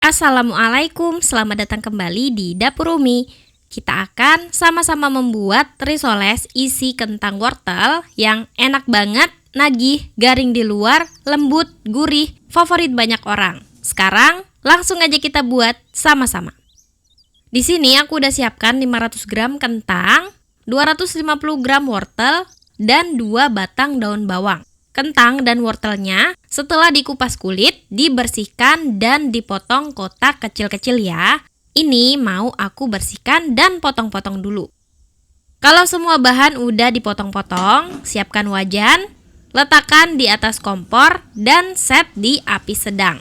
Assalamualaikum, selamat datang kembali di Dapur Umi. Kita akan sama-sama membuat risoles isi kentang wortel yang enak banget, nagih, garing di luar, lembut, gurih, favorit banyak orang. Sekarang langsung aja kita buat sama-sama. Di sini aku udah siapkan 500 gram kentang, 250 gram wortel, dan 2 batang daun bawang. Kentang dan wortelnya setelah dikupas kulit, dibersihkan dan dipotong kotak kecil-kecil ya. Ini mau aku bersihkan dan potong-potong dulu. Kalau semua bahan udah dipotong-potong, siapkan wajan, letakkan di atas kompor dan set di api sedang.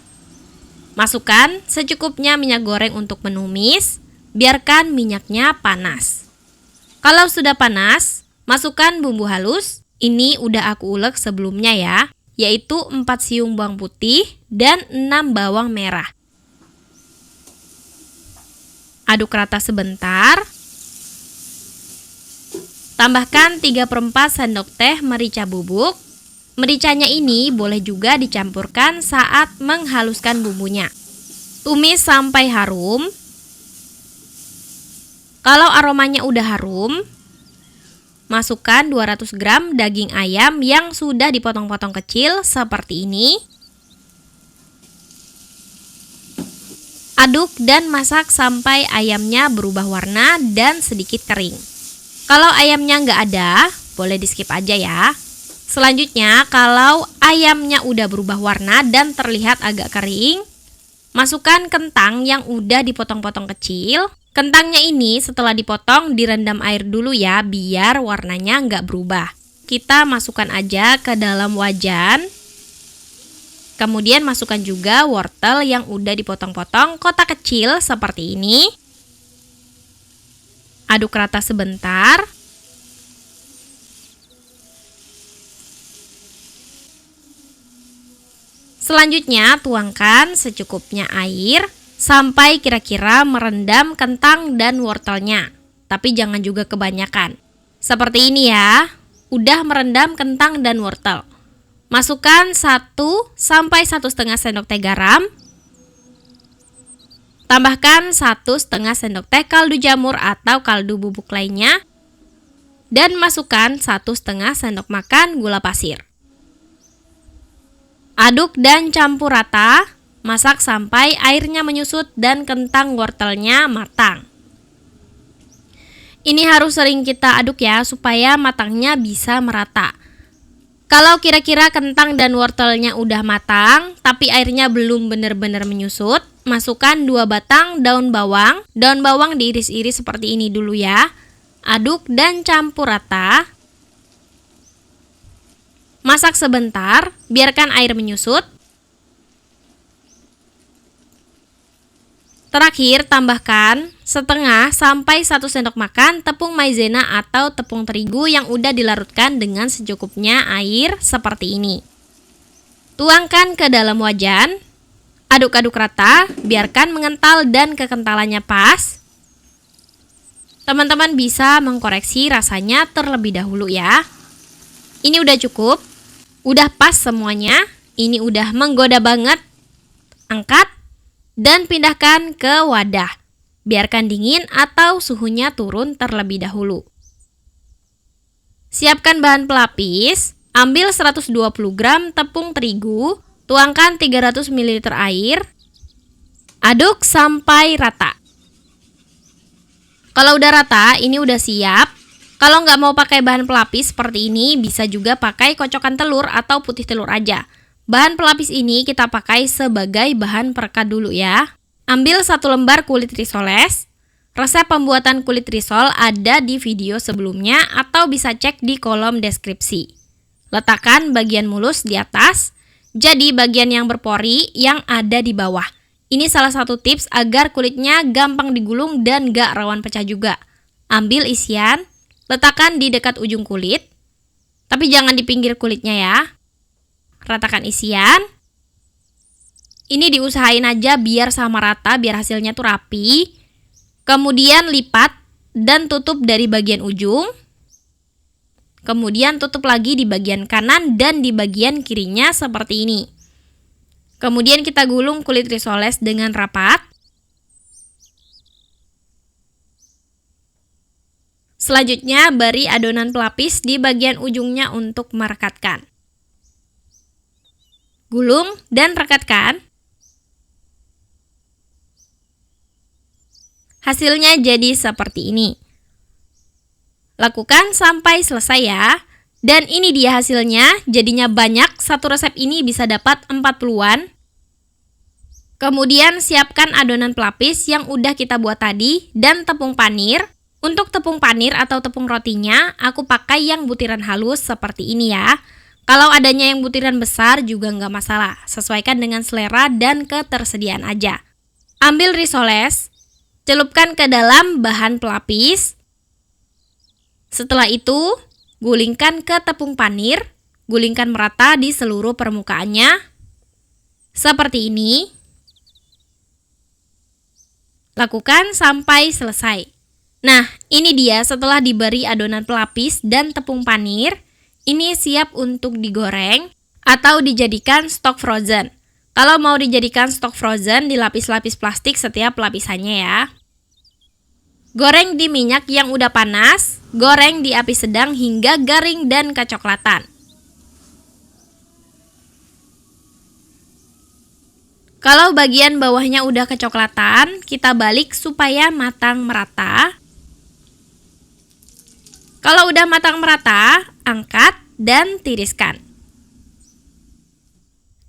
Masukkan secukupnya minyak goreng untuk menumis, biarkan minyaknya panas. Kalau sudah panas, masukkan bumbu halus. Ini udah aku ulek sebelumnya ya, yaitu 4 siung bawang putih dan 6 bawang merah. Aduk rata sebentar. Tambahkan 3/4 sendok teh merica bubuk. Mericanya ini boleh juga dicampurkan saat menghaluskan bumbunya. Tumis sampai harum. Kalau aromanya udah harum, masukkan 200 gram daging ayam yang sudah dipotong-potong kecil seperti ini. Aduk dan masak sampai ayamnya berubah warna dan sedikit kering. Kalau ayamnya nggak ada, boleh di skip aja ya. Selanjutnya, kalau ayamnya udah berubah warna dan terlihat agak kering, masukkan kentang yang udah dipotong-potong kecil. Kentangnya ini setelah dipotong direndam air dulu ya, biar warnanya nggak berubah. Kita masukkan aja ke dalam wajan. Kemudian masukkan juga wortel yang udah dipotong-potong kotak kecil seperti ini. Aduk rata sebentar. Selanjutnya tuangkan secukupnya air sampai kira-kira merendam kentang dan wortelnya. Tapi jangan juga kebanyakan. Seperti ini ya, udah merendam kentang dan wortel. Masukkan 1 sampai 1,5 sendok teh garam. Tambahkan 1,5 sendok teh kaldu jamur atau kaldu bubuk lainnya. Dan masukkan 1,5 sendok makan gula pasir. Aduk dan campur rata. Masak sampai airnya menyusut dan kentang wortelnya matang. Ini harus sering kita aduk ya, supaya matangnya bisa merata. Kalau kira-kira kentang dan wortelnya udah matang, tapi airnya belum benar-benar menyusut, masukkan 2 batang daun bawang. Daun bawang diiris-iris seperti ini dulu ya. Aduk dan campur rata. Masak sebentar, biarkan air menyusut. Terakhir, tambahkan 1/2 sampai 1 sendok makan tepung maizena atau tepung terigu yang udah dilarutkan dengan secukupnya air seperti ini. Tuangkan ke dalam wajan, aduk-aduk rata, biarkan mengental dan kekentalannya pas. Teman-teman bisa mengkoreksi rasanya terlebih dahulu ya. Ini udah cukup, udah pas semuanya, ini udah menggoda banget. Angkat dan pindahkan ke wadah. Biarkan dingin atau suhunya turun terlebih dahulu. Siapkan bahan pelapis. Ambil 120 gram tepung terigu. Tuangkan 300 ml air. Aduk sampai rata. Kalau udah rata, ini udah siap. Kalau nggak mau pakai bahan pelapis seperti ini, bisa juga pakai kocokan telur atau putih telur aja. Bahan pelapis ini kita pakai sebagai bahan perekat dulu ya. Ambil 1 lembar kulit risoles. Resep pembuatan kulit risol ada di video sebelumnya atau bisa cek di kolom deskripsi. Letakkan bagian mulus di atas, jadi bagian yang berpori yang ada di bawah. Ini salah satu tips agar kulitnya gampang digulung dan gak rawan pecah juga. Ambil isian, letakkan di dekat ujung kulit, tapi jangan di pinggir kulitnya ya. Ratakan isian. Ini diusahain aja biar sama rata, biar hasilnya tuh rapi. Kemudian lipat dan tutup dari bagian ujung. Kemudian tutup lagi di bagian kanan dan di bagian kirinya seperti ini. Kemudian kita gulung kulit risoles dengan rapat. Selanjutnya, beri adonan pelapis di bagian ujungnya untuk merekatkan. Gulung dan rekatkan. Hasilnya jadi seperti ini. Lakukan sampai selesai ya. Dan ini dia hasilnya, jadinya banyak, satu resep ini bisa dapat 40-an. Kemudian siapkan adonan pelapis yang udah kita buat tadi dan tepung panir. Untuk tepung panir atau tepung rotinya, aku pakai yang butiran halus seperti ini ya. Kalau adanya yang butiran besar juga nggak masalah, sesuaikan dengan selera dan ketersediaan aja. Ambil risoles, celupkan ke dalam bahan pelapis. Setelah itu, gulingkan ke tepung panir, gulingkan merata di seluruh permukaannya, seperti ini. Lakukan sampai selesai. Nah, ini dia setelah diberi adonan pelapis dan tepung panir, ini siap untuk digoreng atau dijadikan stok frozen. Kalau mau dijadikan stok frozen, dilapis-lapis plastik setiap lapisannya ya. Goreng di minyak yang udah panas, goreng di api sedang hingga garing dan kecoklatan. Kalau bagian bawahnya udah kecoklatan, kita balik supaya matang merata. Kalau udah matang merata, angkat dan tiriskan.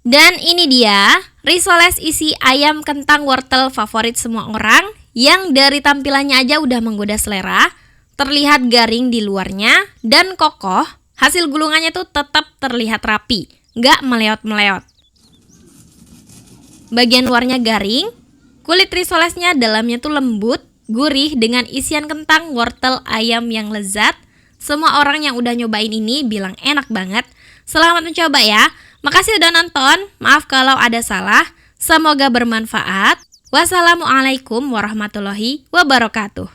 Dan ini dia, risoles isi ayam kentang wortel favorit semua orang yang dari tampilannya aja udah menggoda selera, terlihat garing di luarnya dan kokoh, hasil gulungannya tuh tetap terlihat rapi, nggak meleot-meleot. Bagian luarnya garing, kulit risolesnya dalamnya tuh lembut, gurih dengan isian kentang wortel ayam yang lezat. Semua orang yang udah nyobain ini bilang enak banget. Selamat mencoba ya. Makasih udah nonton. Maaf kalau ada salah. Semoga bermanfaat. Wassalamualaikum warahmatullahi wabarakatuh.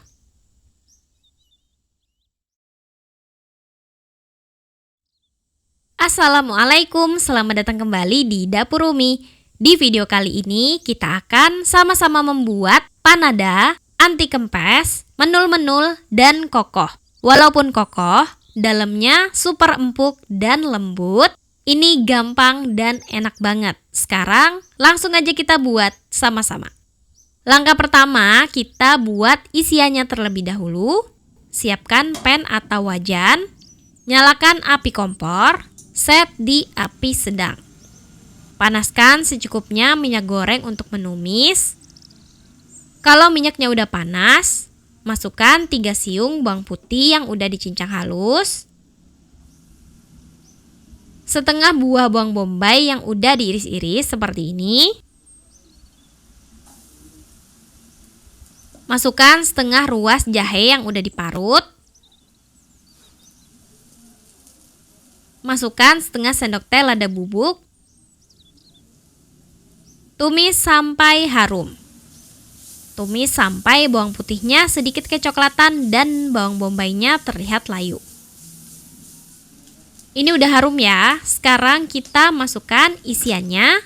Assalamualaikum, selamat datang kembali di Dapur Umi. Di video kali ini kita akan sama-sama membuat panada, anti kempes, menul-menul, dan kokoh. Walaupun kokoh, dalamnya super empuk dan lembut, ini gampang dan enak banget. Sekarang langsung aja kita buat sama-sama. Langkah pertama, kita buat isiannya terlebih dahulu. Siapkan pan atau wajan, nyalakan api kompor, set di api sedang. Panaskan secukupnya minyak goreng untuk menumis. Kalau minyaknya udah panas, masukkan 3 siung bawang putih yang udah dicincang halus, setengah buah bawang bombay yang udah diiris-iris seperti ini. Masukkan setengah ruas jahe yang udah diparut. Masukkan setengah sendok teh lada bubuk. Tumis sampai harum. Tumis sampai bawang putihnya sedikit kecoklatan dan bawang bombaynya terlihat layu. Ini udah harum ya. Sekarang kita masukkan isiannya.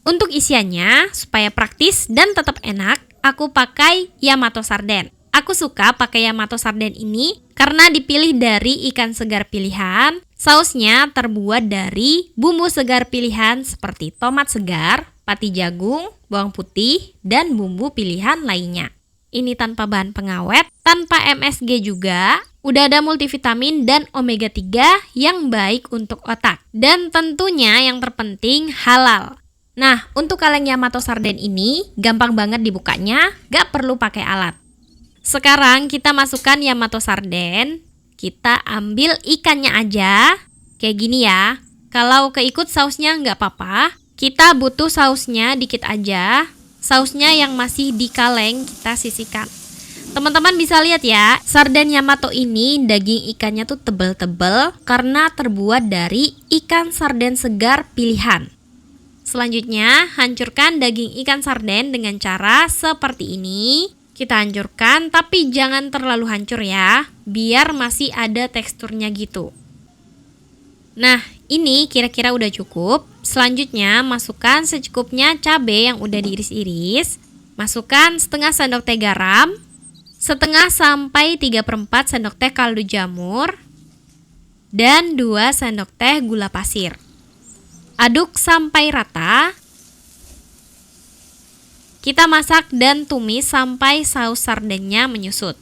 Untuk isiannya, supaya praktis dan tetap enak, aku pakai Yamato sarden. Aku suka pakai Yamato sarden ini karena dipilih dari ikan segar pilihan. Sausnya terbuat dari bumbu segar pilihan seperti tomat segar, pati jagung, bawang putih, dan bumbu pilihan lainnya. Ini tanpa bahan pengawet, tanpa MSG juga, udah ada multivitamin dan omega 3 yang baik untuk otak. Dan tentunya yang terpenting halal. Nah, untuk kaleng Yamato sarden ini gampang banget dibukanya, gak perlu pakai alat. Sekarang kita masukkan Yamato sarden, kita ambil ikannya aja, kayak gini ya. Kalau keikut sausnya gak apa-apa. Kita butuh sausnya dikit aja. Sausnya yang masih di kaleng kita sisihkan. Teman-teman bisa lihat ya, sarden Yamato ini daging ikannya tuh tebel-tebel karena terbuat dari ikan sarden segar pilihan. Selanjutnya, hancurkan daging ikan sarden dengan cara seperti ini. Kita hancurkan tapi jangan terlalu hancur ya, biar masih ada teksturnya gitu. Nah, ini kira-kira udah cukup. Selanjutnya masukkan secukupnya cabai yang udah diiris-iris. Masukkan setengah sendok teh garam, setengah sampai 3/4 sendok teh kaldu jamur, dan 2 sendok teh gula pasir. Aduk sampai rata. Kita masak dan tumis sampai saus sardennya menyusut.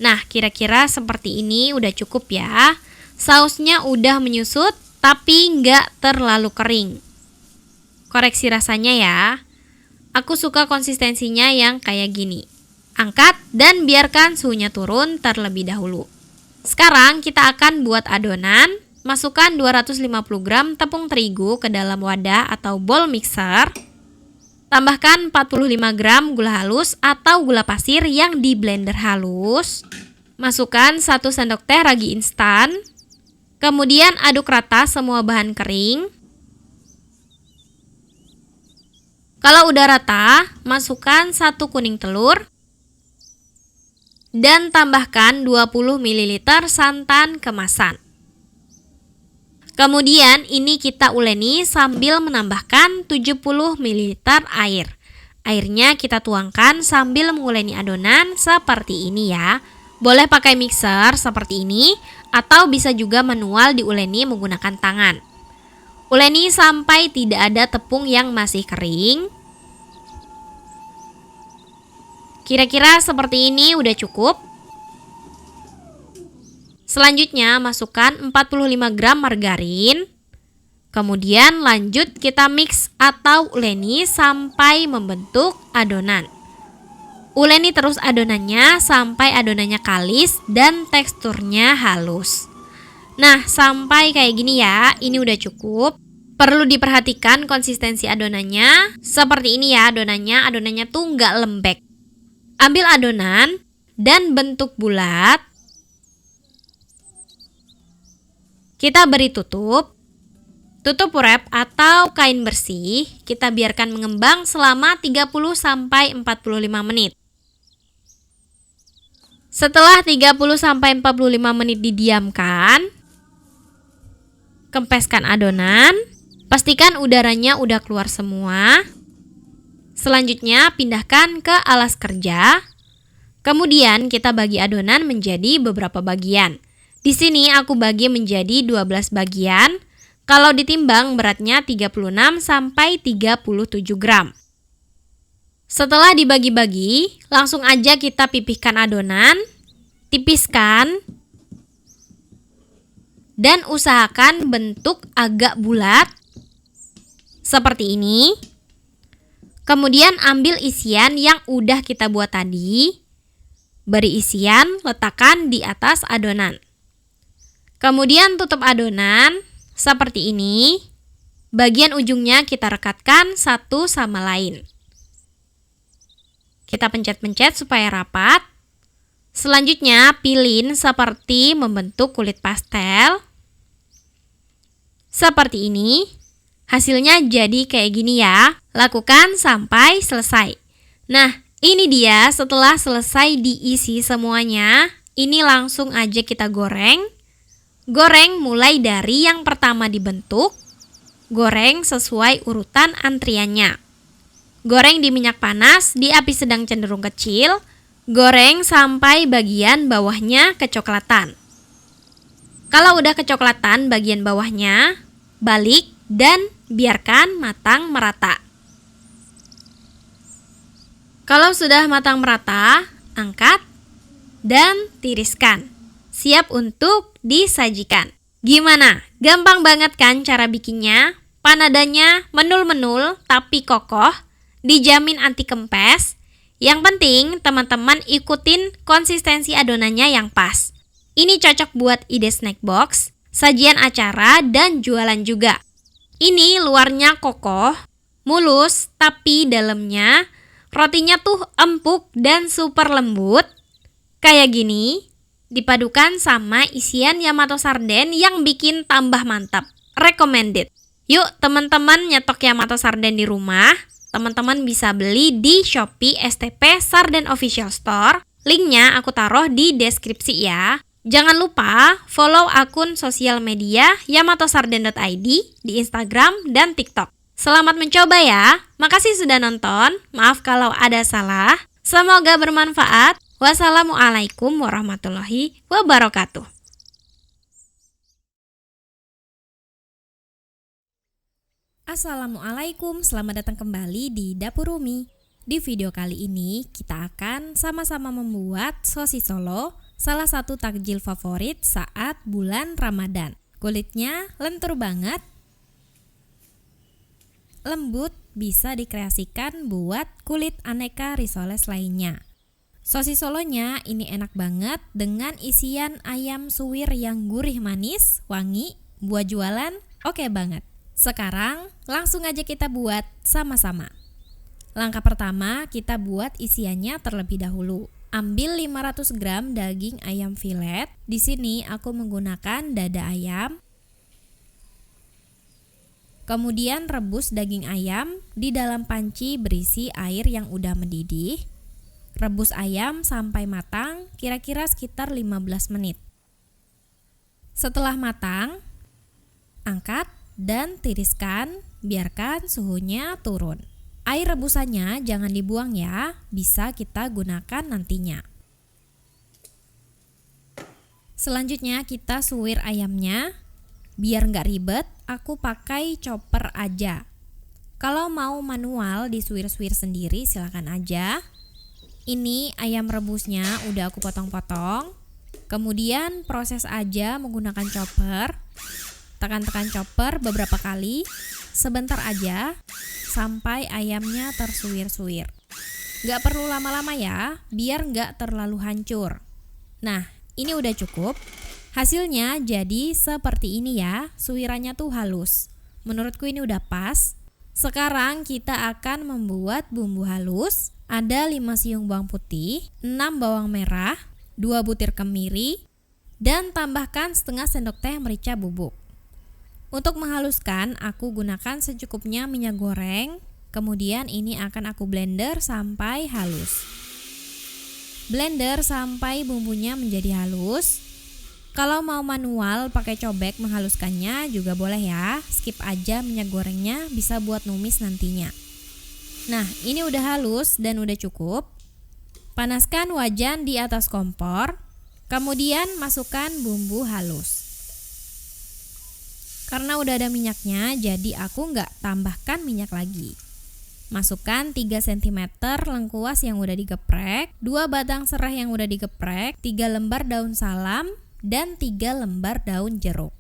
Nah, kira-kira seperti ini udah cukup ya. Sausnya udah menyusut, tapi nggak terlalu kering. Koreksi rasanya ya. Aku suka konsistensinya yang kayak gini. Angkat dan biarkan suhunya turun terlebih dahulu. Sekarang kita akan buat adonan. Masukkan 250 gram tepung terigu ke dalam wadah atau bowl mixer. Tambahkan 45 gram gula halus atau gula pasir yang di blender halus. Masukkan 1 sendok teh ragi instan. Kemudian aduk rata semua bahan kering. Kalau udah rata, masukkan 1 kuning telur. Dan tambahkan 20 ml santan kemasan. Kemudian ini kita uleni sambil menambahkan 70 ml air. Airnya kita tuangkan sambil menguleni adonan seperti ini ya. Boleh pakai mixer seperti ini atau bisa juga manual diuleni menggunakan tangan. Uleni sampai tidak ada tepung yang masih kering. Kira-kira seperti ini udah cukup. Selanjutnya masukkan 45 gram margarin. Kemudian lanjut kita mix atau uleni sampai membentuk adonan. Uleni terus adonannya sampai adonannya kalis dan teksturnya halus. Nah, sampai kayak gini ya, ini udah cukup. Perlu diperhatikan konsistensi adonannya. Seperti ini ya adonannya tuh nggak lembek. Ambil adonan dan bentuk bulat. Kita beri tutup wrap atau kain bersih, kita biarkan mengembang selama 30-45 menit. Setelah 30-45 menit didiamkan, kempeskan adonan, pastikan udaranya udah keluar semua. Selanjutnya pindahkan ke alas kerja, kemudian kita bagi adonan menjadi beberapa bagian. Di sini aku bagi menjadi 12 bagian. Kalau ditimbang beratnya 36 sampai 37 gram. Setelah dibagi-bagi, langsung aja kita pipihkan adonan, tipiskan, dan usahakan bentuk agak bulat seperti ini. Kemudian ambil isian yang udah kita buat tadi. Beri isian, letakkan di atas adonan. Kemudian tutup adonan seperti ini. Bagian ujungnya kita rekatkan satu sama lain. Kita pencet-pencet supaya rapat. Selanjutnya pilin seperti membentuk kulit pastel. Seperti ini. Hasilnya jadi kayak gini ya. Lakukan sampai selesai. Nah, ini dia setelah selesai diisi semuanya. Ini langsung aja kita goreng. Goreng mulai dari yang pertama dibentuk. Goreng sesuai urutan antriannya. Goreng di minyak panas di api sedang cenderung kecil. Goreng sampai bagian bawahnya kecoklatan. Kalau udah kecoklatan bagian bawahnya, balik dan biarkan matang merata. Kalau sudah matang merata, angkat dan tiriskan. Siap untuk disajikan. Gimana? Gampang banget kan cara bikinnya? Panadanya menul-menul tapi kokoh, dijamin anti kempes. Yang penting teman-teman ikutin konsistensi adonannya yang pas. Ini cocok buat ide snack box, sajian acara, dan jualan juga. Ini luarnya kokoh, mulus, tapi dalamnya rotinya tuh empuk dan super lembut. Kayak gini. Dipadukan sama isian Yamato sarden yang bikin tambah mantap. Recommended. Yuk teman-teman nyetok Yamato sarden di rumah. Teman-teman bisa beli di Shopee STP Sarden Official Store. Linknya aku taruh di deskripsi ya. Jangan lupa follow akun sosial media yamatosarden.id di Instagram dan TikTok. Selamat mencoba ya. Makasih sudah nonton. Maaf kalau ada salah. Semoga bermanfaat. Wassalamualaikum warahmatullahi wabarakatuh. Assalamualaikum, selamat datang kembali di Dapur Umi. Di video kali ini kita akan sama-sama membuat sosis Solo, salah satu takjil favorit saat bulan Ramadan. Kulitnya lentur banget, lembut, bisa dikreasikan buat kulit aneka risoles lainnya. Sosis Solonya ini enak banget dengan isian ayam suwir yang gurih manis, wangi, buat jualan oke banget. Sekarang langsung aja kita buat sama-sama. Langkah pertama, kita buat isiannya terlebih dahulu. Ambil 500 gram daging ayam filet. Di sini aku menggunakan dada ayam. Kemudian rebus daging ayam di dalam panci berisi air yang udah mendidih. Rebus ayam sampai matang, kira-kira sekitar 15 menit. Setelah matang, angkat dan tiriskan, biarkan suhunya turun. Air rebusannya jangan dibuang ya, bisa kita gunakan nantinya. Selanjutnya kita suwir ayamnya. Biar nggak ribet, aku pakai chopper aja. Kalau mau manual disuir-suir sendiri silakan aja. Ini ayam rebusnya udah aku potong-potong. Kemudian proses aja menggunakan chopper. Tekan-tekan chopper beberapa kali, sebentar aja sampai ayamnya tersuir-suir. Gak perlu lama-lama ya, biar gak terlalu hancur. Nah, ini udah cukup. Hasilnya jadi seperti ini ya, suirannya tuh halus. Menurutku ini udah pas. Sekarang kita akan membuat bumbu halus. Ada 5 siung bawang putih, 6 bawang merah, 2 butir kemiri, dan tambahkan setengah sendok teh merica bubuk. Untuk menghaluskan, aku gunakan secukupnya minyak goreng. Kemudian ini akan aku blender sampai halus. Blender sampai bumbunya menjadi halus. Kalau mau manual pakai cobek menghaluskannya juga boleh ya. Skip aja minyak gorengnya, bisa buat numis nantinya. Nah, ini udah halus dan udah cukup. Panaskan wajan di atas kompor. Kemudian masukkan bumbu halus. Karena udah ada minyaknya, jadi aku nggak tambahkan minyak lagi. Masukkan 3 cm lengkuas yang udah digeprek, 2 batang serai yang udah digeprek, 3 lembar daun salam, dan 3 lembar daun jeruk.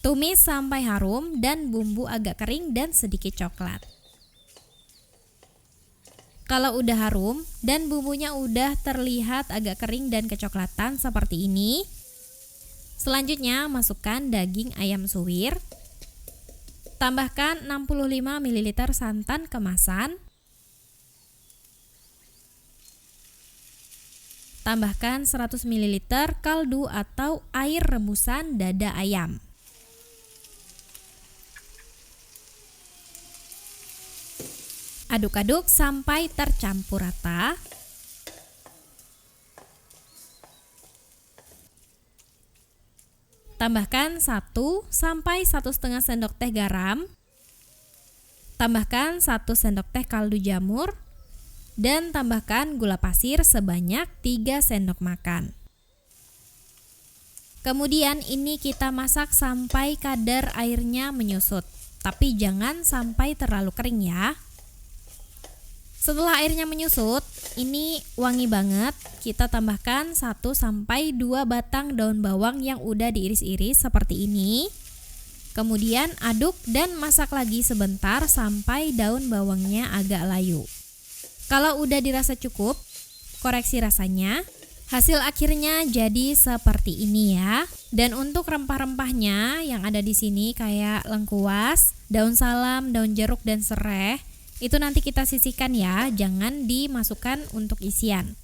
Tumis sampai harum dan bumbu agak kering dan sedikit coklat. Kalau udah harum dan bumbunya udah terlihat agak kering dan kecoklatan seperti ini, selanjutnya masukkan daging ayam suwir. Tambahkan 65 ml santan kemasan. Tambahkan 100 ml kaldu atau air rebusan dada ayam. Aduk-aduk sampai tercampur rata. Tambahkan 1 sampai 1,5 sendok teh garam. Tambahkan 1 sendok teh kaldu jamur. Dan tambahkan gula pasir sebanyak 3 sendok makan. Kemudian ini kita masak sampai kadar airnya menyusut. Tapi jangan sampai terlalu kering ya. Setelah airnya menyusut, ini wangi banget. Kita tambahkan 1 sampai 2 batang daun bawang yang udah diiris-iris seperti ini. Kemudian aduk dan masak lagi sebentar sampai daun bawangnya agak layu. Kalau udah dirasa cukup, koreksi rasanya. Hasil akhirnya jadi seperti ini ya. Dan untuk rempah-rempahnya yang ada di sini kayak lengkuas, daun salam, daun jeruk dan serai, itu nanti kita sisihkan ya, jangan dimasukkan untuk isian.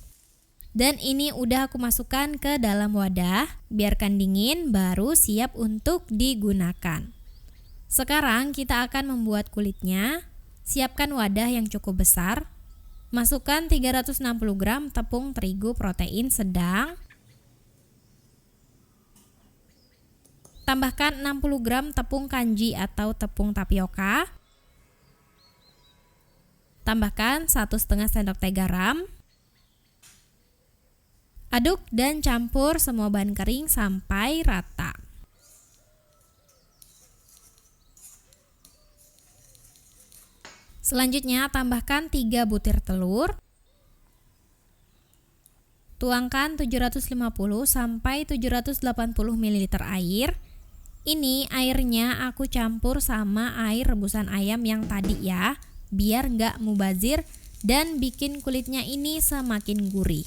Dan ini udah aku masukkan ke dalam wadah, biarkan dingin baru siap untuk digunakan. Sekarang kita akan membuat kulitnya. Siapkan wadah yang cukup besar. Masukkan 360 gram tepung terigu protein sedang. Tambahkan 60 gram tepung kanji atau tepung tapioka. Tambahkan 1,5 sendok teh garam. Aduk dan campur semua bahan kering sampai rata. Selanjutnya tambahkan 3 butir telur. Tuangkan 750 sampai 780 ml air. Ini airnya aku campur sama air rebusan ayam yang tadi ya, biar nggak mubazir dan bikin kulitnya ini semakin gurih.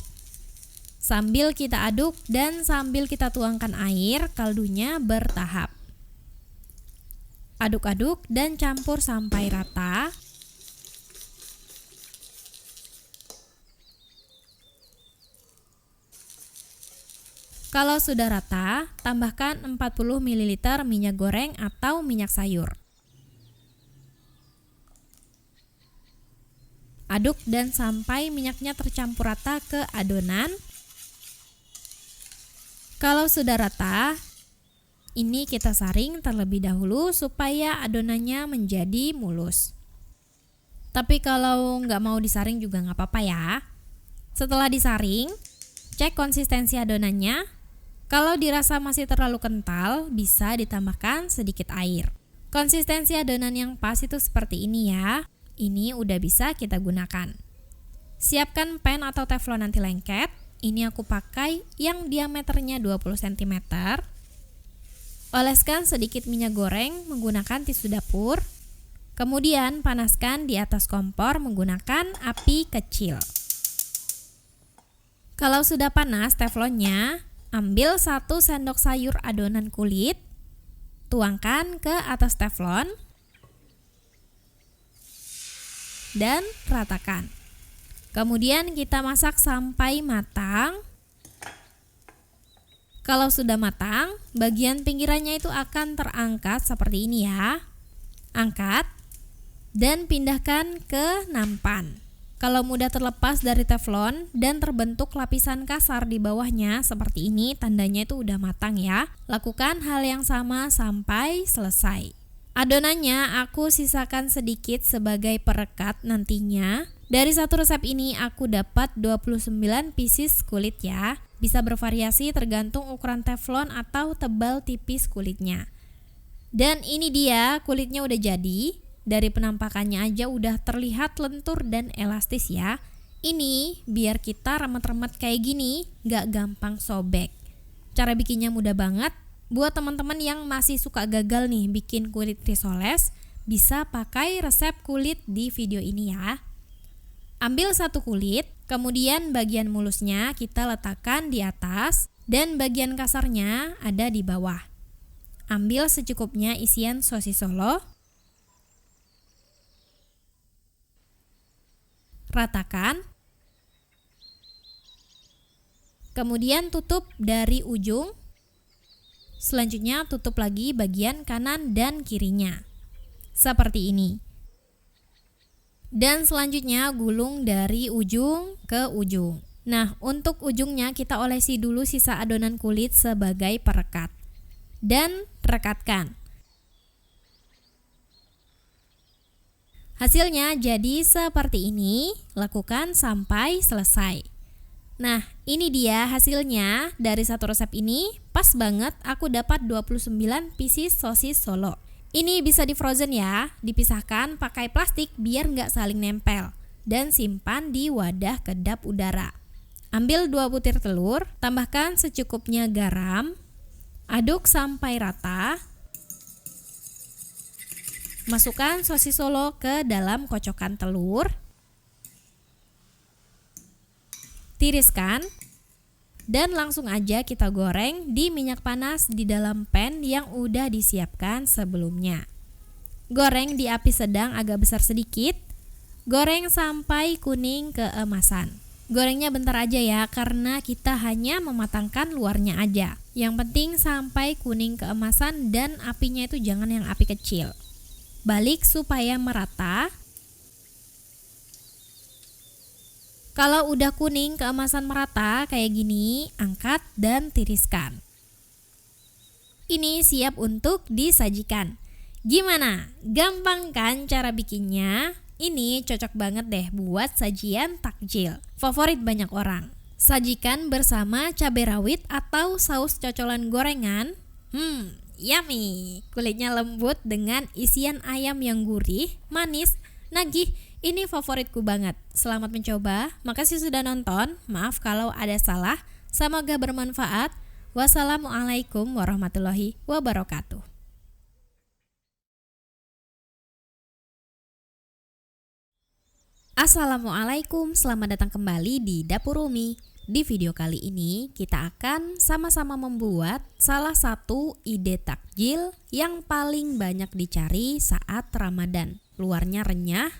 Sambil kita aduk dan sambil kita tuangkan air, kaldunya bertahap. Aduk-aduk dan campur sampai rata. Kalau sudah rata, tambahkan 40 ml minyak goreng atau minyak sayur. Aduk dan sampai minyaknya tercampur rata ke adonan. Kalau sudah rata, ini kita saring terlebih dahulu supaya adonannya menjadi mulus. Tapi kalau nggak mau disaring juga nggak apa-apa ya. Setelah disaring, cek konsistensi adonannya. Kalau dirasa masih terlalu kental, bisa ditambahkan sedikit air. Konsistensi adonan yang pas itu seperti ini ya. Ini udah bisa kita gunakan. Siapkan pan atau teflon anti lengket. Ini aku pakai yang diameternya 20 cm. Oleskan sedikit minyak goreng menggunakan tisu dapur. Kemudian panaskan di atas kompor menggunakan api kecil. Kalau sudah panas teflonnya, ambil 1 sendok sayur adonan kulit. Tuangkan ke atas teflon. Dan ratakan. Kemudian kita masak sampai matang. Kalau sudah matang, bagian pinggirannya itu akan terangkat seperti ini ya. Angkat dan pindahkan ke nampan. Kalau mudah terlepas dari teflon dan terbentuk lapisan kasar di bawahnya seperti ini, tandanya itu udah matang ya. Lakukan hal yang sama sampai selesai. Adonannya aku sisakan sedikit sebagai perekat nantinya. Dari satu resep ini aku dapat 29 pieces kulit ya. Bisa bervariasi tergantung ukuran teflon atau tebal tipis kulitnya. Dan ini dia kulitnya udah jadi. Dari penampakannya aja udah terlihat lentur dan elastis ya. Ini biar kita remet-remet kayak gini gak gampang sobek. Cara bikinnya mudah banget. Buat teman-teman yang masih suka gagal nih bikin kulit risoles, bisa pakai resep kulit di video ini ya. Ambil 1 kulit, kemudian bagian mulusnya kita letakkan di atas dan bagian kasarnya ada di bawah. Ambil secukupnya isian sosis Solo. Ratakan. Kemudian tutup dari ujung. Selanjutnya tutup lagi bagian kanan dan kirinya. Seperti ini. Dan selanjutnya gulung dari ujung ke ujung. Nah, untuk ujungnya kita olesi dulu sisa adonan kulit sebagai perekat. Dan rekatkan. Hasilnya jadi seperti ini. Lakukan sampai selesai. Nah, ini dia hasilnya dari satu resep ini. Pas banget aku dapat 29 pieces sosis Solo. Ini bisa di frozen ya, dipisahkan pakai plastik biar nggak saling nempel. Dan simpan di wadah kedap udara. Ambil 2 butir telur, tambahkan secukupnya garam. Aduk sampai rata. Masukkan sosis Solo ke dalam kocokan telur. Tiriskan dan langsung aja kita goreng di minyak panas di dalam pan yang udah disiapkan sebelumnya. Goreng di api sedang agak besar sedikit. Goreng sampai kuning keemasan. Gorengnya bentar aja ya karena kita hanya mematangkan luarnya aja. Yang penting sampai kuning keemasan dan apinya itu jangan yang api kecil. Balik supaya merata. Kalau udah kuning keemasan merata kayak gini, angkat dan tiriskan. Ini siap untuk disajikan. Gimana? Gampang kan cara bikinnya? Ini cocok banget deh buat sajian takjil. Favorit banyak orang. Sajikan bersama cabai rawit atau saus cocolan gorengan. Yummy. Kulitnya lembut dengan isian ayam yang gurih, manis, nagih. Ini favoritku banget. Selamat mencoba. Makasih sudah nonton. Maaf kalau ada salah. Semoga bermanfaat. Wassalamualaikum warahmatullahi wabarakatuh. Assalamualaikum, selamat datang kembali di Dapur Umi. Di video kali ini kita akan sama-sama membuat salah satu ide takjil yang paling banyak dicari saat Ramadan. Luarnya renyah,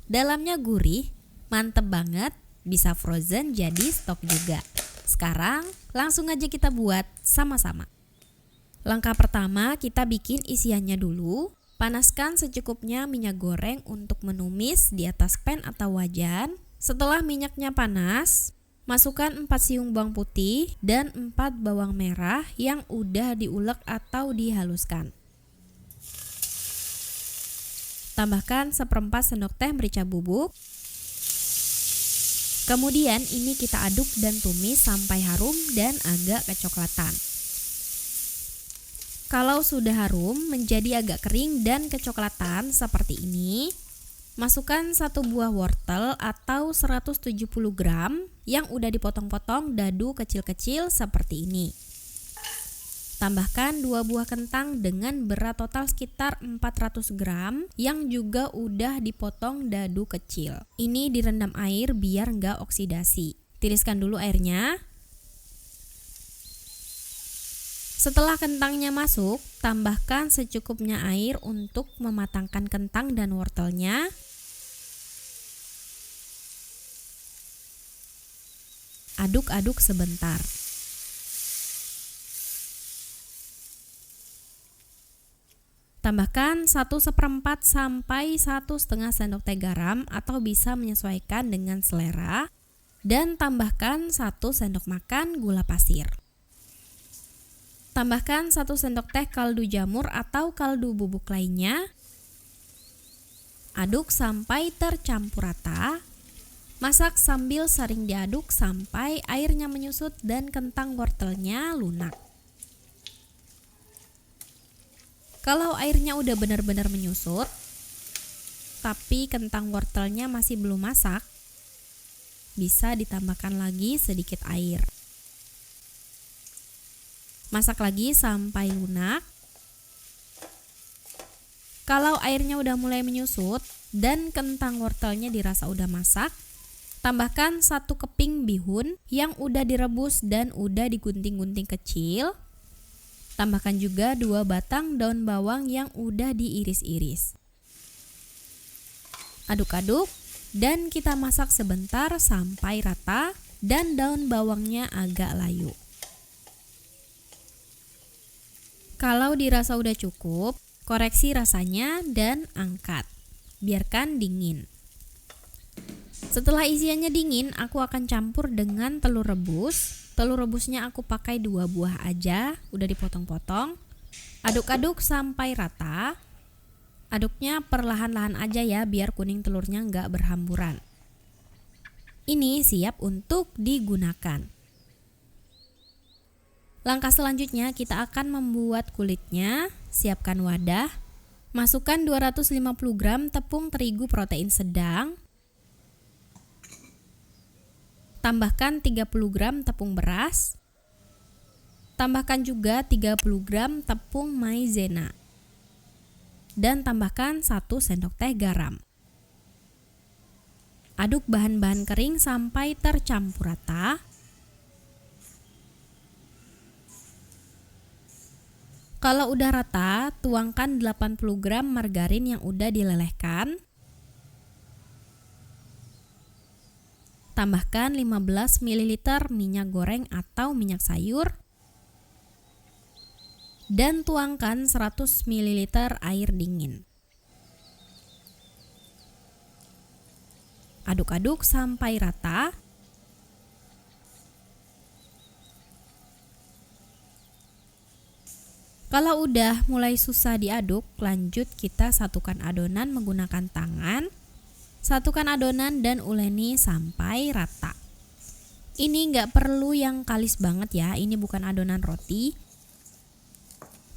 dalamnya gurih, mantep banget, bisa frozen jadi stok juga. Sekarang langsung aja kita buat sama-sama. Langkah pertama, kita bikin isiannya dulu. Panaskan secukupnya minyak goreng untuk menumis di atas pan atau wajan. Setelah minyaknya panas, masukkan 4 siung bawang putih dan 4 bawang merah yang udah diulek atau dihaluskan. Tambahkan 1/4 sendok teh merica bubuk. Kemudian ini kita aduk dan tumis sampai harum dan agak kecoklatan. Kalau sudah harum menjadi agak kering dan kecoklatan seperti ini, masukkan 1 buah wortel atau 170 gram yang udah dipotong-potong dadu kecil-kecil seperti ini. Tambahkan 2 buah kentang dengan berat total sekitar 400 gram yang juga udah dipotong dadu kecil. Ini direndam air biar nggak oksidasi. Tiriskan dulu airnya. Setelah kentangnya masuk, tambahkan secukupnya air untuk mematangkan kentang dan wortelnya. Aduk-aduk sebentar. Tambahkan 1/4 sampai 1,5 sendok teh garam atau bisa menyesuaikan dengan selera. Dan tambahkan 1 sendok makan gula pasir. Tambahkan 1 sendok teh kaldu jamur atau kaldu bubuk lainnya. Aduk sampai tercampur rata. Masak sambil sering diaduk sampai airnya menyusut dan kentang wortelnya lunak. Kalau airnya udah benar-benar menyusut, tapi kentang wortelnya masih belum masak, bisa ditambahkan lagi sedikit air. Masak lagi sampai lunak. Kalau airnya udah mulai menyusut dan kentang wortelnya dirasa udah masak, tambahkan 1 keping bihun yang udah direbus dan udah digunting-gunting kecil. Tambahkan juga 2 batang daun bawang yang udah diiris-iris. Aduk-aduk dan kita masak sebentar sampai rata dan daun bawangnya agak layu. Kalau dirasa udah cukup, koreksi rasanya dan angkat. Biarkan dingin. Setelah isiannya dingin, aku akan campur dengan telur rebus. Telur rebusnya aku pakai 2 buah aja, udah dipotong-potong. Aduk-aduk sampai rata. Aduknya perlahan-lahan aja ya, biar kuning telurnya nggak berhamburan. Ini siap untuk digunakan. Langkah selanjutnya kita akan membuat kulitnya. Siapkan wadah. Masukkan 250 gram tepung terigu protein sedang. Tambahkan 30 gram tepung beras. Tambahkan juga 30 gram tepung maizena. Dan tambahkan 1 sendok teh garam. Aduk bahan-bahan kering sampai tercampur rata. Kalau udah rata, tuangkan 80 gram margarin yang udah dilelehkan. Tambahkan 15 ml minyak goreng atau minyak sayur. Dan tuangkan 100 ml air dingin. Aduk-aduk sampai rata. Kalau udah mulai susah diaduk, lanjut kita satukan adonan menggunakan tangan. Satukan adonan dan uleni sampai rata. Ini nggak perlu yang kalis banget ya, ini bukan adonan roti.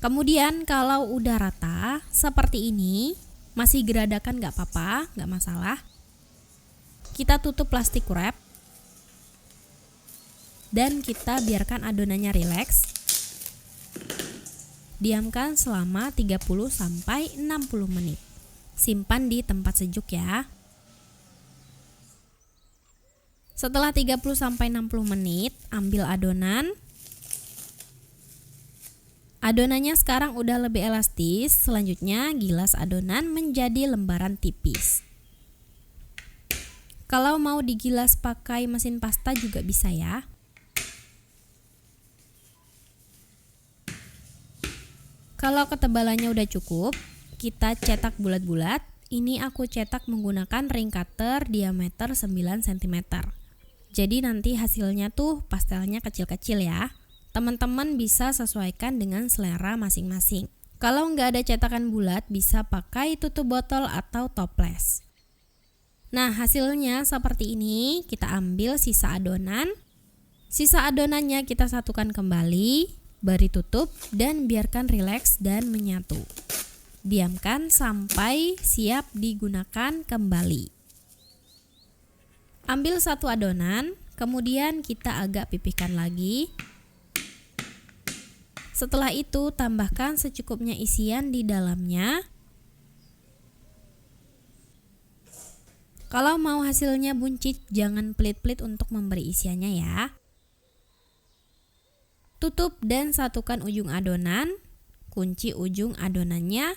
Kemudian kalau udah rata seperti ini, masih geradakan nggak apa-apa, nggak masalah. Kita tutup plastik wrap dan kita biarkan adonannya rileks. Diamkan selama 30-60 menit. Simpan di tempat sejuk ya. Setelah 30-60 menit, ambil adonan. Adonannya sekarang udah lebih elastis. Selanjutnya gilas adonan menjadi lembaran tipis. Kalau mau digilas pakai mesin pasta juga bisa ya. Kalau ketebalannya udah cukup, kita cetak bulat-bulat. Ini aku cetak menggunakan ring cutter diameter 9 cm. Jadi nanti hasilnya tuh pastelnya kecil-kecil ya. Teman-teman bisa sesuaikan dengan selera masing-masing. Kalau nggak ada cetakan bulat, bisa pakai tutup botol atau toples. Nah, hasilnya seperti ini. Kita ambil sisa adonan. Sisa adonannya kita satukan kembali. Beri tutup dan biarkan rileks dan menyatu. Diamkan sampai siap digunakan kembali. Ambil satu adonan, kemudian kita agak pipihkan lagi. Setelah itu tambahkan secukupnya isian di dalamnya. Kalau mau hasilnya buncit, jangan pelit-pelit untuk memberi isiannya ya. Tutup dan satukan ujung adonan, kunci ujung adonannya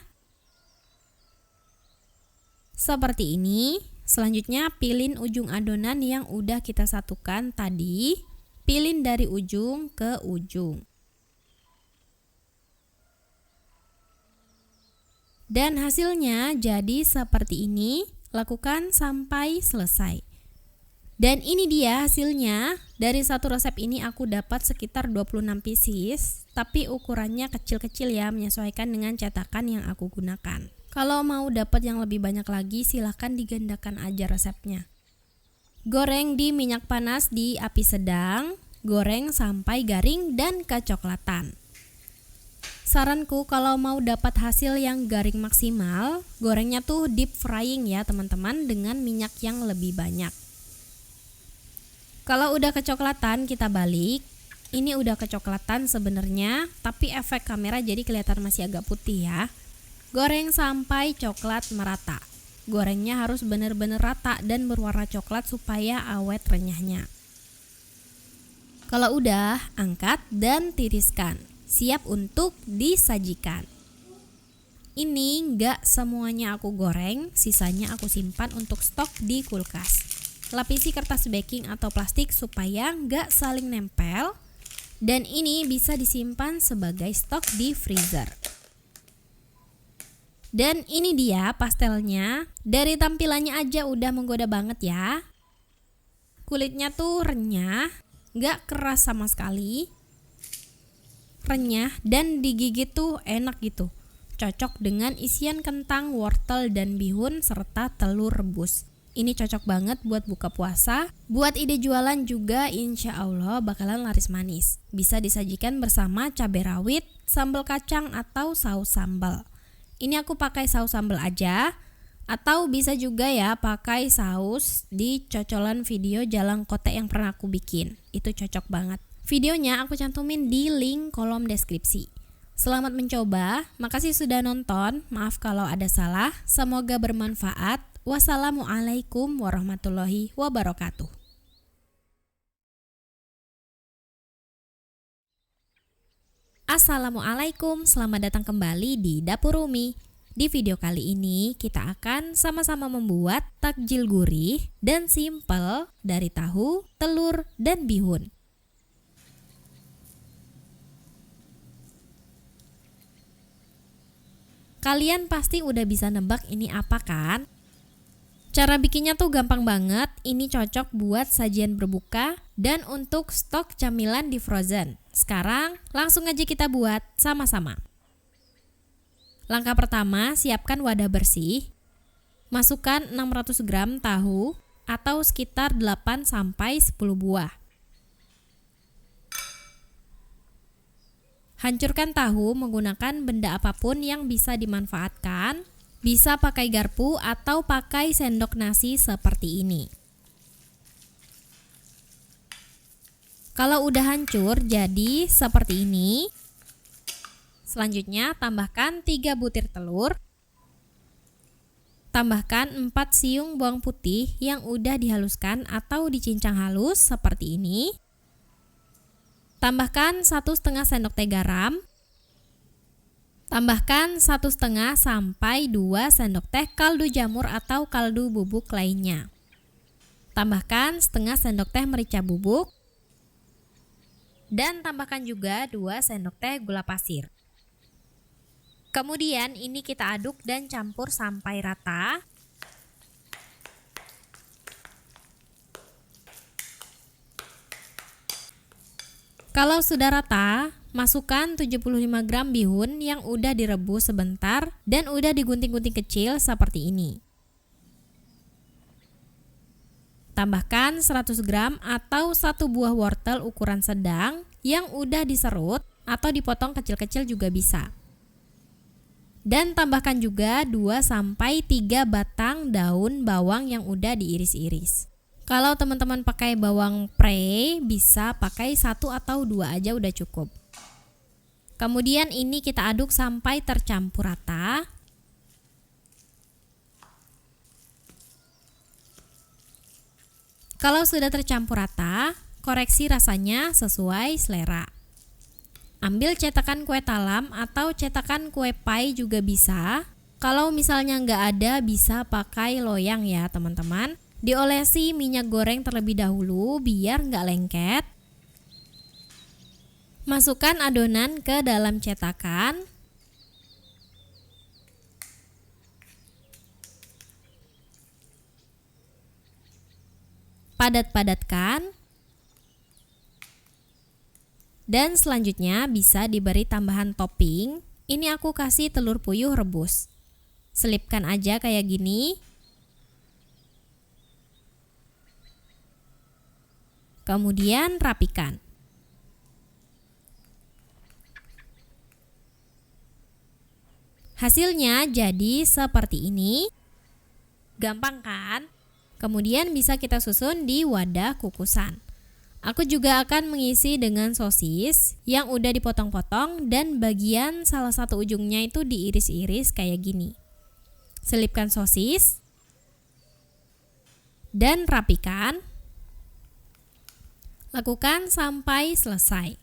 seperti ini. Selanjutnya pilin ujung adonan yang udah kita satukan tadi, pilin dari ujung ke ujung. Dan hasilnya jadi seperti ini, lakukan sampai selesai. Dan ini dia hasilnya. Dari satu resep ini aku dapat sekitar 26 pieces, tapi ukurannya kecil-kecil ya, menyesuaikan dengan cetakan yang aku gunakan. Kalau mau dapat yang lebih banyak lagi, silahkan digandakan aja resepnya. Goreng di minyak panas di api sedang, goreng sampai garing dan kecoklatan. Saranku kalau mau dapat hasil yang garing maksimal, gorengnya tuh deep frying ya teman-teman, dengan minyak yang lebih banyak. Kalau udah kecoklatan kita balik. Ini udah kecoklatan sebenarnya, tapi efek kamera jadi kelihatan masih agak putih ya. Goreng sampai coklat merata. Gorengnya harus benar-benar rata dan berwarna coklat supaya awet renyahnya. Kalau udah, angkat dan tiriskan. Siap untuk disajikan. Ini nggak semuanya aku goreng, sisanya aku simpan untuk stok di kulkas. Lapisi kertas baking atau plastik supaya nggak saling nempel. Dan ini bisa disimpan sebagai stok di freezer. Dan ini dia pastelnya. Dari tampilannya aja udah menggoda banget ya. Kulitnya tuh renyah, nggak keras sama sekali. Renyah dan digigit tuh enak gitu. Cocok dengan isian kentang, wortel, dan bihun serta telur rebus. Ini cocok banget buat buka puasa. Buat ide jualan juga insya Allah bakalan laris manis. Bisa disajikan bersama cabai rawit, sambal kacang, atau saus sambal. Ini aku pakai saus sambal aja. Atau bisa juga ya pakai saus di cocolan video jalang kote yang pernah aku bikin. Itu cocok banget. Videonya aku cantumin di link kolom deskripsi. Selamat mencoba, makasih sudah nonton. Maaf kalau ada salah, semoga bermanfaat. Wassalamualaikum warahmatullahi wabarakatuh. Assalamualaikum, selamat datang kembali di Dapur Umi. Di video kali ini kita akan sama-sama membuat takjil gurih dan simpel dari tahu, telur, dan bihun. Kalian pasti udah bisa nebak ini apa kan? Cara bikinnya tuh gampang banget, ini cocok buat sajian berbuka dan untuk stok camilan di frozen. Sekarang langsung aja kita buat sama-sama. Langkah pertama, siapkan wadah bersih. Masukkan 600 gram tahu atau sekitar 8-10 buah. Hancurkan tahu menggunakan benda apapun yang bisa dimanfaatkan. Bisa pakai garpu atau pakai sendok nasi seperti ini. Kalau udah hancur jadi seperti ini. Selanjutnya tambahkan 3 butir telur. Tambahkan 4 siung bawang putih yang udah dihaluskan atau dicincang halus seperti ini. Tambahkan 1,5 sendok teh garam. Tambahkan 1,5 sampai 2 sendok teh kaldu jamur atau kaldu bubuk lainnya. Tambahkan setengah sendok teh merica bubuk. Dan tambahkan juga 2 sendok teh gula pasir. Kemudian ini kita aduk dan campur sampai rata. Kalau sudah rata, masukkan 75 gram bihun yang udah direbus sebentar dan udah digunting-gunting kecil seperti ini. Tambahkan 100 gram atau 1 buah wortel ukuran sedang yang udah diserut atau dipotong kecil-kecil juga bisa. Dan tambahkan juga 2-3 batang daun bawang yang udah diiris-iris. Kalau teman-teman pakai bawang pre, bisa pakai 1 atau 2 aja udah cukup. Kemudian ini kita aduk sampai tercampur rata. Kalau sudah tercampur rata, koreksi rasanya sesuai selera. Ambil cetakan kue talam atau cetakan kue pie juga bisa. Kalau misalnya nggak ada, bisa pakai loyang ya teman-teman. Diolesi minyak goreng terlebih dahulu biar nggak lengket. Masukkan adonan ke dalam cetakan. Padat-padatkan. Dan selanjutnya bisa diberi tambahan topping. Ini aku kasih telur puyuh rebus. Selipkan aja kayak gini. Kemudian rapikan. Hasilnya jadi seperti ini. Gampang kan? Kemudian bisa kita susun di wadah kukusan. Aku juga akan mengisi dengan sosis yang udah dipotong-potong dan bagian salah satu ujungnya itu diiris-iris kayak gini. Selipkan sosis dan rapikan. Lakukan sampai selesai.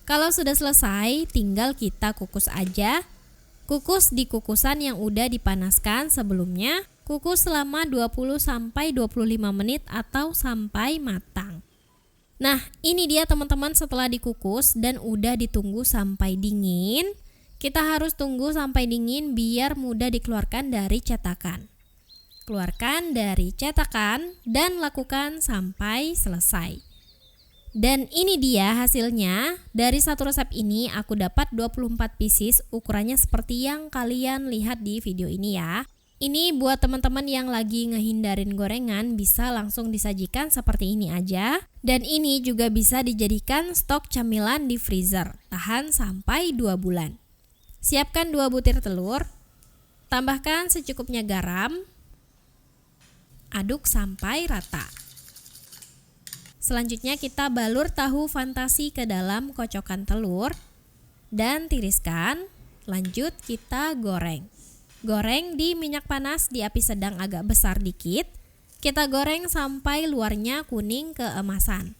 Kalau sudah selesai, tinggal kita kukus aja. Kukus di kukusan yang udah dipanaskan sebelumnya. Kukus selama 20-25 menit atau sampai matang. Nah, ini dia teman-teman setelah dikukus dan udah ditunggu sampai dingin. Kita harus tunggu sampai dingin biar mudah dikeluarkan dari cetakan. Keluarkan dari cetakan dan lakukan sampai selesai. Dan ini dia hasilnya. Dari satu resep ini aku dapat 24 pieces, ukurannya seperti yang kalian lihat di video ini ya. Ini buat teman-teman yang lagi ngehindarin gorengan, bisa langsung disajikan seperti ini aja. Dan ini juga bisa dijadikan stok camilan di freezer, tahan sampai 2 bulan. Siapkan 2 butir telur, tambahkan secukupnya garam, aduk sampai rata. Selanjutnya kita balur tahu fantasi ke dalam kocokan telur dan tiriskan. Lanjut kita goreng. Goreng di minyak panas di api sedang agak besar dikit. Kita goreng sampai luarnya kuning keemasan.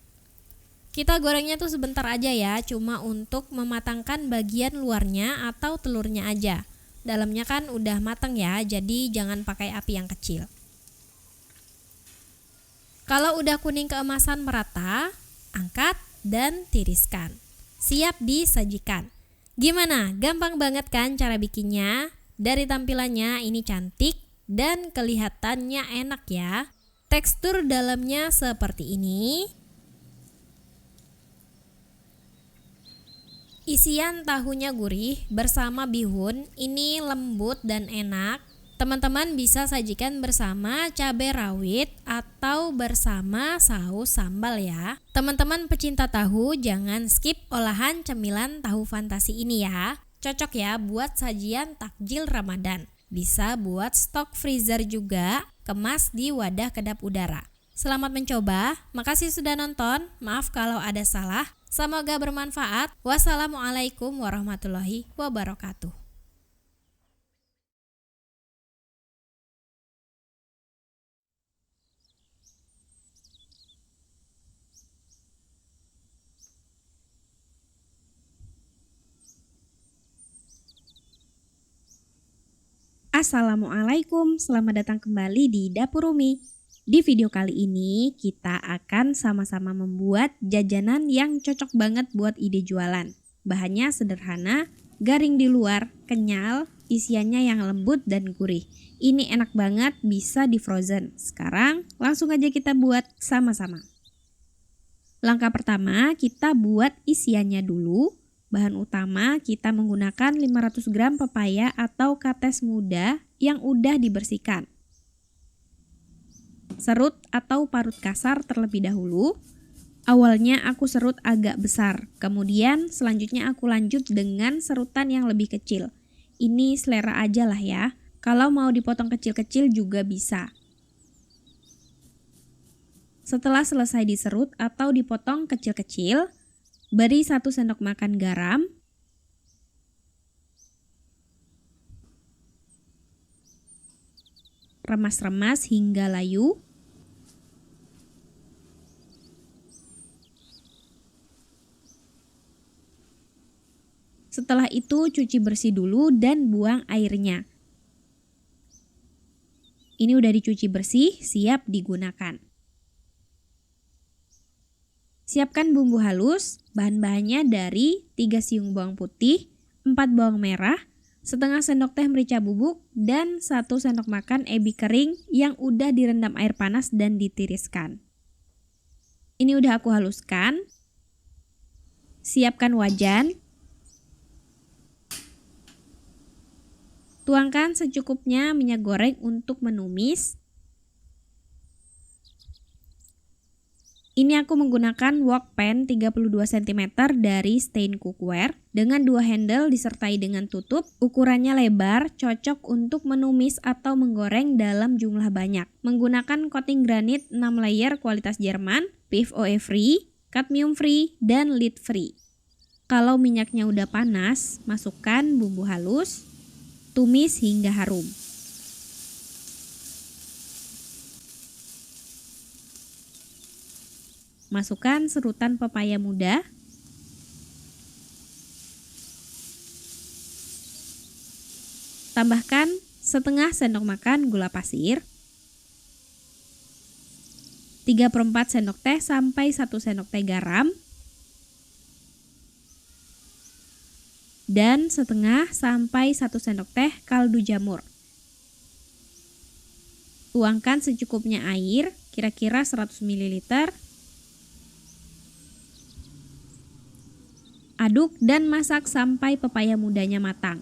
Kita gorengnya tuh sebentar aja ya, cuma untuk mematangkan bagian luarnya atau telurnya aja. Dalamnya kan udah matang ya, jadi jangan pakai api yang kecil. Kalau udah kuning keemasan merata, angkat dan tiriskan. Siap disajikan. Gimana? Gampang banget kan cara bikinnya? Dari tampilannya ini cantik dan kelihatannya enak ya. Tekstur dalamnya seperti ini. Isian tahunya gurih bersama bihun, ini lembut dan enak. Teman-teman bisa sajikan bersama cabai rawit atau bersama saus sambal ya. Teman-teman pecinta tahu, jangan skip olahan cemilan tahu fantasi ini ya. Cocok ya buat sajian takjil Ramadan. Bisa buat stok freezer juga, kemas di wadah kedap udara. Selamat mencoba, makasih sudah nonton, maaf kalau ada salah. Semoga bermanfaat. Wassalamualaikum warahmatullahi wabarakatuh. Assalamualaikum, selamat datang kembali di Dapur Umi. Di video kali ini kita akan sama-sama membuat jajanan yang cocok banget buat ide jualan. Bahannya sederhana, garing di luar, kenyal, isiannya yang lembut dan gurih. Ini enak banget, bisa di frozen. Sekarang langsung aja kita buat sama-sama. Langkah pertama, kita buat isiannya dulu. Bahan utama kita menggunakan 500 gram pepaya atau kates muda yang udah dibersihkan. Serut atau parut kasar terlebih dahulu. Awalnya aku serut agak besar, kemudian selanjutnya aku lanjut dengan serutan yang lebih kecil. Ini selera aja lah ya, kalau mau dipotong kecil-kecil juga bisa. Setelah selesai diserut atau dipotong kecil-kecil, beri 1 sendok makan garam, remas-remas hingga layu, setelah itu cuci bersih dulu dan buang airnya. Ini udah dicuci bersih, siap digunakan. Siapkan bumbu halus, bahan-bahannya dari 3 siung bawang putih, 4 bawang merah, setengah sendok teh merica bubuk, dan 1 sendok makan ebi kering yang udah direndam air panas dan ditiriskan. Ini udah aku haluskan. Siapkan wajan. Tuangkan secukupnya minyak goreng untuk menumis. Ini aku menggunakan wok pan 32 cm dari Stain Cookware dengan 2 handle disertai dengan tutup. Ukurannya lebar, cocok untuk menumis atau menggoreng dalam jumlah banyak. Menggunakan coating granit 6 layer kualitas Jerman, PFOA free, cadmium free, dan lead free. Kalau minyaknya udah panas, masukkan bumbu halus, tumis hingga harum. Masukkan serutan pepaya muda, tambahkan setengah sendok makan gula pasir, 3/4 sendok teh sampai 1 sendok teh garam, dan setengah sampai 1 sendok teh kaldu jamur. Tuangkan secukupnya air, kira-kira 100 ml. Aduk dan masak sampai pepaya mudanya matang.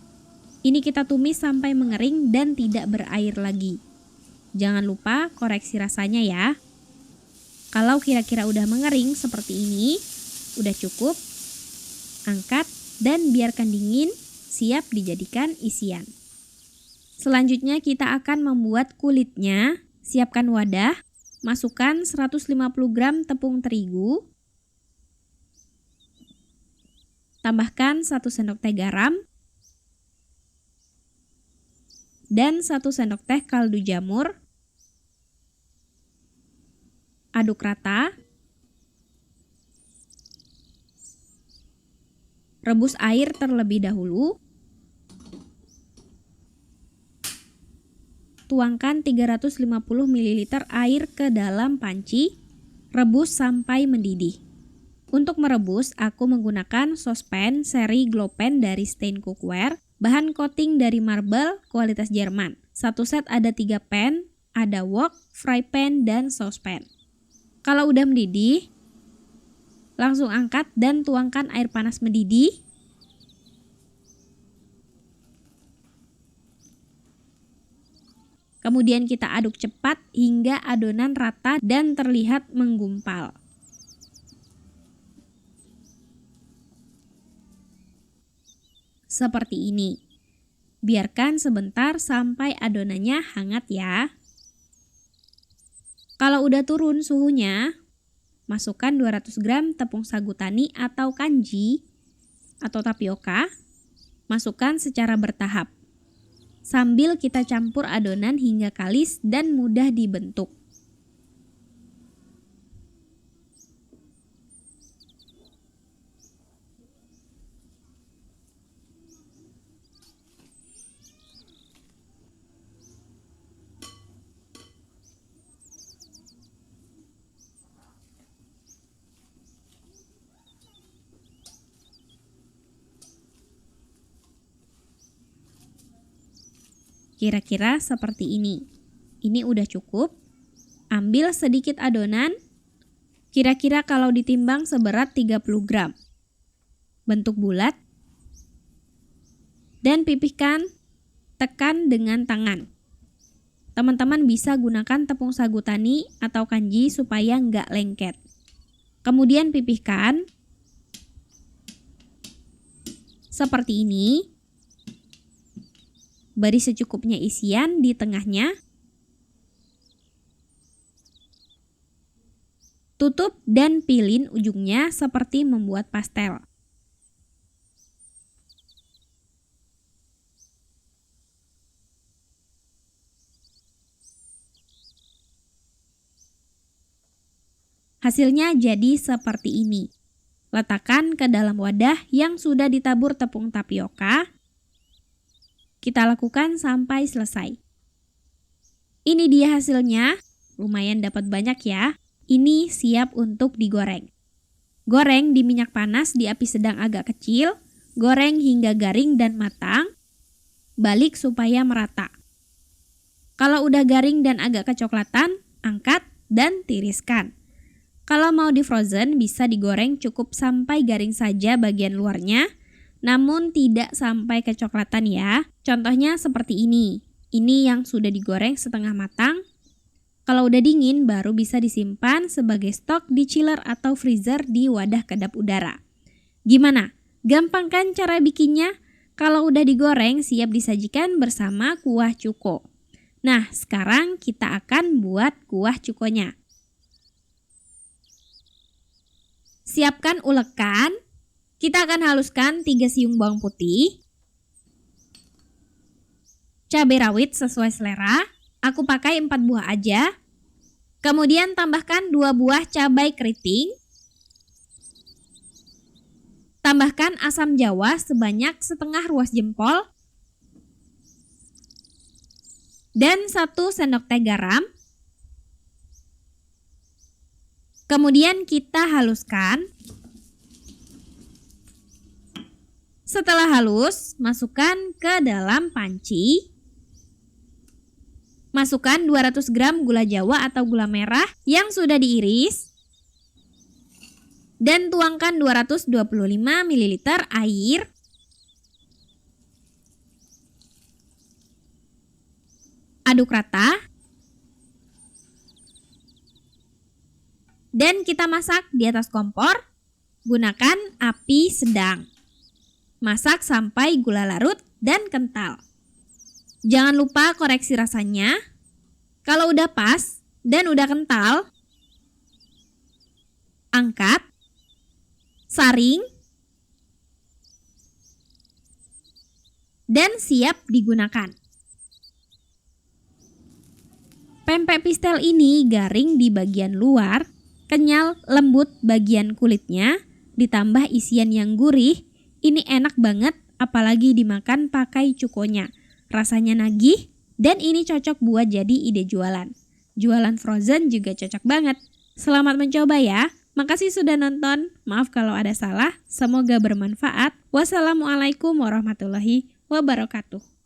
Ini kita tumis sampai mengering dan tidak berair lagi. Jangan lupa koreksi rasanya ya. Kalau kira-kira udah mengering seperti ini, udah cukup, angkat dan biarkan dingin, siap dijadikan isian. Selanjutnya kita akan membuat kulitnya. Siapkan wadah, masukkan 150 gram tepung terigu, tambahkan 1 sendok teh garam dan 1 sendok teh kaldu jamur. Aduk rata. Rebus air terlebih dahulu. Tuangkan 350 ml air ke dalam panci. Rebus sampai mendidih. Untuk merebus, aku menggunakan sospan seri Glopen dari Stain Cookware, bahan coating dari marble kualitas Jerman. Satu set ada 3 pan, ada wok, fry pan, dan sospan. Kalau udah mendidih, langsung angkat dan tuangkan air panas mendidih. Kemudian kita aduk cepat hingga adonan rata dan terlihat menggumpal. Seperti ini. Biarkan sebentar sampai adonannya hangat ya. Kalau udah turun suhunya, masukkan 200 gram tepung sagu tani atau kanji atau tapioka. Masukkan secara bertahap. Sambil kita campur adonan hingga kalis dan mudah dibentuk. Kira-kira seperti ini. Ini udah cukup. Ambil sedikit adonan. Kira-kira kalau ditimbang seberat 30 gram. Bentuk bulat. Dan pipihkan, tekan dengan tangan. Teman-teman bisa gunakan tepung sagu tani atau kanji supaya nggak lengket. Kemudian pipihkan. Seperti ini. Beri secukupnya isian di tengahnya. Tutup dan pilin ujungnya seperti membuat pastel. Hasilnya jadi seperti ini. Letakkan ke dalam wadah yang sudah ditabur tepung tapioka. Kita lakukan sampai selesai. Ini dia hasilnya, lumayan dapat banyak ya. Ini siap untuk digoreng. Goreng di minyak panas di api sedang agak kecil, goreng hingga garing dan matang, balik supaya merata. Kalau udah garing dan agak kecoklatan, angkat dan tiriskan. Kalau mau di frozen bisa digoreng cukup sampai garing saja bagian luarnya, namun tidak sampai kecoklatan ya. Contohnya seperti ini. Ini yang sudah digoreng setengah matang. Kalau udah dingin baru bisa disimpan sebagai stok di chiller atau freezer di wadah kedap udara. Gimana? Gampang kan cara bikinnya? Kalau udah digoreng siap disajikan bersama kuah cuko. Nah, sekarang kita akan buat kuah cukonya. Siapkan ulekan. Kita akan haluskan 3 siung bawang putih, cabai rawit sesuai selera, aku pakai 4 buah aja. Kemudian tambahkan 2 buah cabai keriting, tambahkan asam jawa sebanyak setengah ruas jempol, dan 1 sendok teh garam. Kemudian kita haluskan. Setelah halus, masukkan ke dalam panci. Masukkan 200 gram gula jawa atau gula merah yang sudah diiris. Dan tuangkan 225 ml air. Aduk rata. Dan kita masak di atas kompor. Gunakan api sedang. Masak sampai gula larut dan kental. Jangan lupa koreksi rasanya. Kalau udah pas dan udah kental, angkat, saring, dan siap digunakan. Pempek pistel ini garing di bagian luar, kenyal lembut bagian kulitnya, ditambah isian yang gurih. Ini enak banget apalagi dimakan pakai cukonya. Rasanya nagih dan ini cocok buat jadi ide jualan. Jualan frozen juga cocok banget. Selamat mencoba ya. Makasih sudah nonton. Maaf kalau ada salah. Semoga bermanfaat. Wassalamualaikum warahmatullahi wabarakatuh.